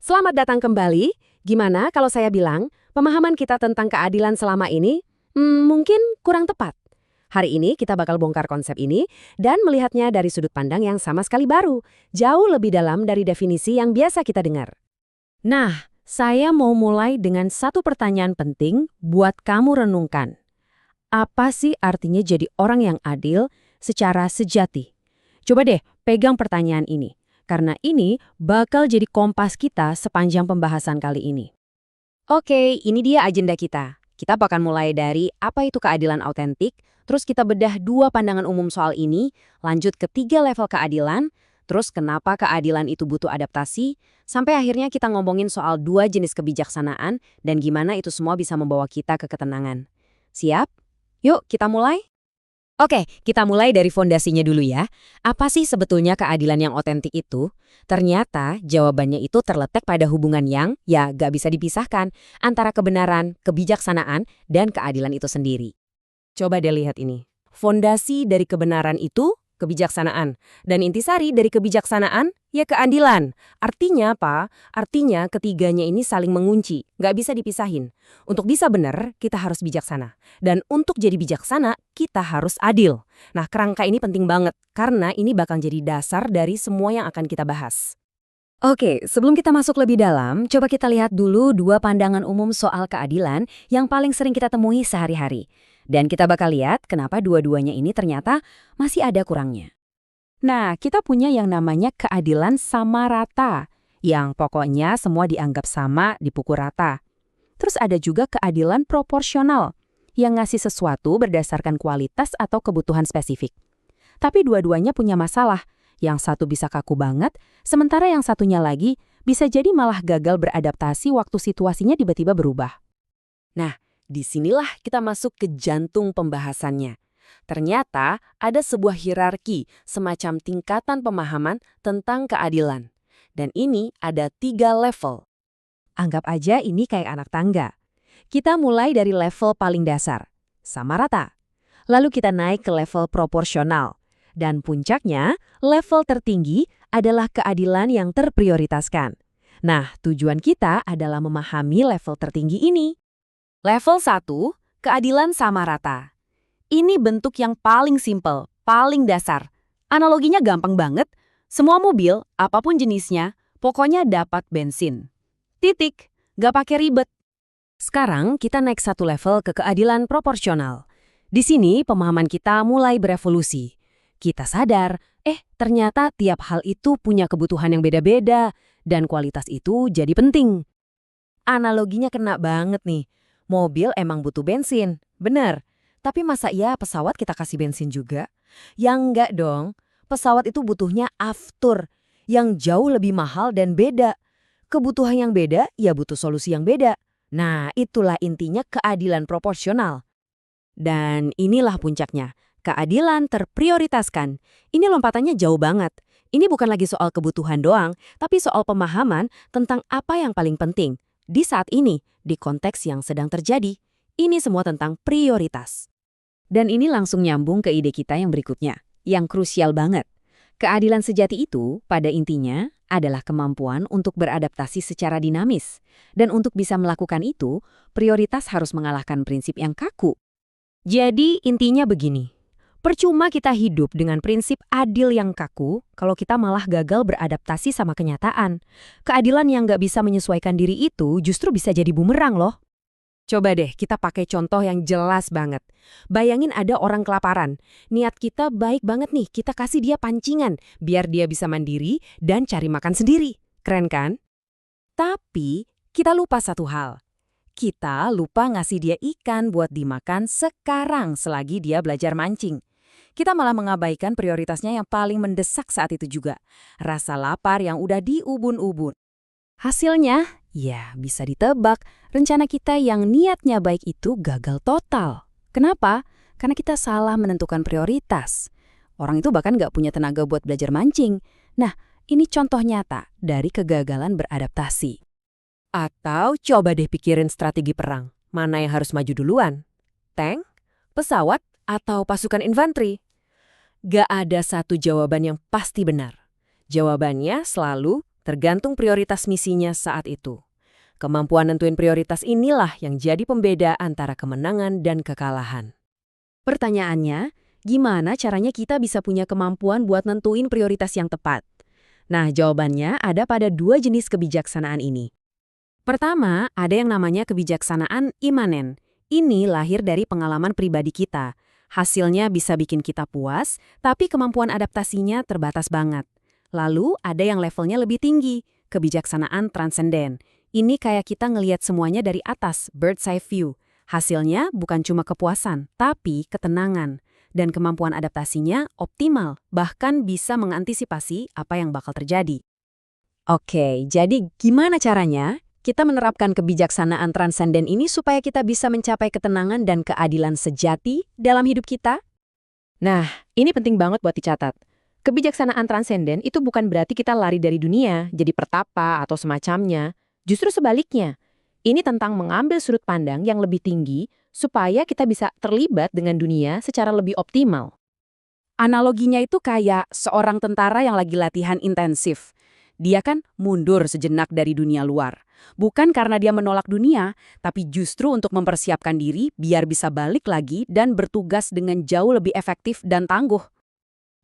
Selamat datang kembali. Gimana kalau saya bilang, pemahaman kita tentang keadilan selama ini mungkin kurang tepat. Hari ini kita bakal bongkar konsep ini dan melihatnya dari sudut pandang yang sama sekali baru, jauh lebih dalam dari definisi yang biasa kita dengar. Nah, saya mau mulai dengan satu pertanyaan penting buat kamu renungkan. Apa sih artinya jadi orang yang adil secara sejati? Coba deh pegang pertanyaan ini. Karena ini bakal jadi kompas kita sepanjang pembahasan kali ini. Oke, ini dia agenda kita. Kita bakal mulai dari apa itu keadilan autentik, terus kita bedah 2 pandangan umum soal ini, lanjut ke 3 level keadilan, terus kenapa keadilan itu butuh adaptasi, sampai akhirnya kita ngomongin soal 2 jenis kebijaksanaan dan gimana itu semua bisa membawa kita ke ketenangan. Siap? Yuk, kita mulai? Oke, kita mulai dari fondasinya dulu ya. Apa sih sebetulnya keadilan yang otentik itu? Ternyata jawabannya itu terletak pada hubungan yang, ya gak bisa dipisahkan, antara kebenaran, kebijaksanaan, dan keadilan itu sendiri. Coba deh lihat ini. Fondasi dari kebenaran itu, kebijaksanaan. Dan intisari dari kebijaksanaan, ya keadilan. Artinya apa? Artinya ketiganya ini saling mengunci, gak bisa dipisahin. Untuk bisa benar, kita harus bijaksana. Dan untuk jadi bijaksana, kita harus adil. Nah, kerangka ini penting banget, karena ini bakal jadi dasar dari semua yang akan kita bahas. Oke, sebelum kita masuk lebih dalam, coba kita lihat dulu 2 pandangan umum soal keadilan yang paling sering kita temui sehari-hari. Dan kita bakal lihat kenapa dua-duanya ini ternyata masih ada kurangnya. Nah, kita punya yang namanya keadilan sama rata, yang pokoknya semua dianggap sama, dipukul rata. Terus ada juga keadilan proporsional, yang ngasih sesuatu berdasarkan kualitas atau kebutuhan spesifik. Tapi dua-duanya punya masalah. Yang satu bisa kaku banget, sementara yang satunya lagi bisa jadi malah gagal beradaptasi waktu situasinya tiba-tiba berubah. Nah, disinilah kita masuk ke jantung pembahasannya. Ternyata ada sebuah hierarki, semacam tingkatan pemahaman tentang keadilan. Dan ini ada 3 level. Anggap aja ini kayak anak tangga. Kita mulai dari level paling dasar, sama rata. Lalu kita naik ke level proporsional. Dan puncaknya, level tertinggi adalah keadilan yang terprioritaskan. Nah, tujuan kita adalah memahami level tertinggi ini. Level 1, keadilan sama rata. Ini bentuk yang paling simpel, paling dasar. Analoginya gampang banget. Semua mobil, apapun jenisnya, pokoknya dapat bensin. Titik, gak pakai ribet. Sekarang kita naik satu level ke keadilan proporsional. Di sini pemahaman kita mulai berevolusi. Kita sadar, ternyata tiap hal itu punya kebutuhan yang beda-beda, dan kualitas itu jadi penting. Analoginya kena banget nih. Mobil emang butuh bensin, bener. Tapi masa iya pesawat kita kasih bensin juga? Ya enggak dong. Pesawat itu butuhnya aftur, yang jauh lebih mahal dan beda. Kebutuhan yang beda, ya butuh solusi yang beda. Nah, itulah intinya keadilan proporsional. Dan inilah puncaknya. Keadilan terprioritaskan. Ini lompatannya jauh banget. Ini bukan lagi soal kebutuhan doang, tapi soal pemahaman tentang apa yang paling penting. Di saat ini, di konteks yang sedang terjadi, ini semua tentang prioritas. Dan ini langsung nyambung ke ide kita yang berikutnya, yang krusial banget. Keadilan sejati itu, pada intinya, adalah kemampuan untuk beradaptasi secara dinamis. Dan untuk bisa melakukan itu, prioritas harus mengalahkan prinsip yang kaku. Jadi, intinya begini. Percuma kita hidup dengan prinsip adil yang kaku kalau kita malah gagal beradaptasi sama kenyataan. Keadilan yang nggak bisa menyesuaikan diri itu justru bisa jadi bumerang loh. Coba deh kita pakai contoh yang jelas banget. Bayangin ada orang kelaparan. Niat kita baik banget nih, kita kasih dia pancingan biar dia bisa mandiri dan cari makan sendiri. Keren kan? Tapi kita lupa satu hal. Kita lupa ngasih dia ikan buat dimakan sekarang selagi dia belajar mancing. Kita malah mengabaikan prioritasnya yang paling mendesak saat itu juga. Rasa lapar yang udah diubun-ubun. Hasilnya, ya bisa ditebak, rencana kita yang niatnya baik itu gagal total. Kenapa? Karena kita salah menentukan prioritas. Orang itu bahkan nggak punya tenaga buat belajar mancing. Nah, ini contoh nyata dari kegagalan beradaptasi. Atau coba deh pikirin strategi perang. Mana yang harus maju duluan? Tank, pesawat, atau pasukan infanteri? Gak ada satu jawaban yang pasti benar. Jawabannya selalu tergantung prioritas misinya saat itu. Kemampuan nentuin prioritas inilah yang jadi pembeda antara kemenangan dan kekalahan. Pertanyaannya, gimana caranya kita bisa punya kemampuan buat nentuin prioritas yang tepat? Nah, jawabannya ada pada dua jenis kebijaksanaan ini. Pertama, ada yang namanya kebijaksanaan imanen. Ini lahir dari pengalaman pribadi kita. Hasilnya bisa bikin kita puas, tapi kemampuan adaptasinya terbatas banget. Lalu, ada yang levelnya lebih tinggi, kebijaksanaan transenden. Ini kayak kita ngelihat semuanya dari atas, bird's eye view. Hasilnya bukan cuma kepuasan, tapi ketenangan. Dan kemampuan adaptasinya optimal, bahkan bisa mengantisipasi apa yang bakal terjadi. Oke, jadi gimana caranya kita menerapkan kebijaksanaan transenden ini supaya kita bisa mencapai ketenangan dan keadilan sejati dalam hidup kita? Nah, ini penting banget buat dicatat. Kebijaksanaan transenden itu bukan berarti kita lari dari dunia, jadi pertapa atau semacamnya. Justru sebaliknya. Ini tentang mengambil sudut pandang yang lebih tinggi supaya kita bisa terlibat dengan dunia secara lebih optimal. Analoginya itu kayak seorang tentara yang lagi latihan intensif. Dia kan mundur sejenak dari dunia luar. Bukan karena dia menolak dunia, tapi justru untuk mempersiapkan diri biar bisa balik lagi dan bertugas dengan jauh lebih efektif dan tangguh.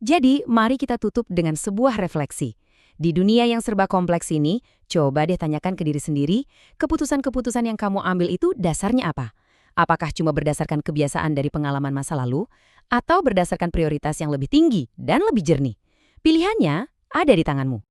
Jadi, mari kita tutup dengan sebuah refleksi. Di dunia yang serba kompleks ini, coba deh tanyakan ke diri sendiri, keputusan-keputusan yang kamu ambil itu dasarnya apa? Apakah cuma berdasarkan kebiasaan dari pengalaman masa lalu, atau berdasarkan prioritas yang lebih tinggi dan lebih jernih? Pilihannya ada di tanganmu.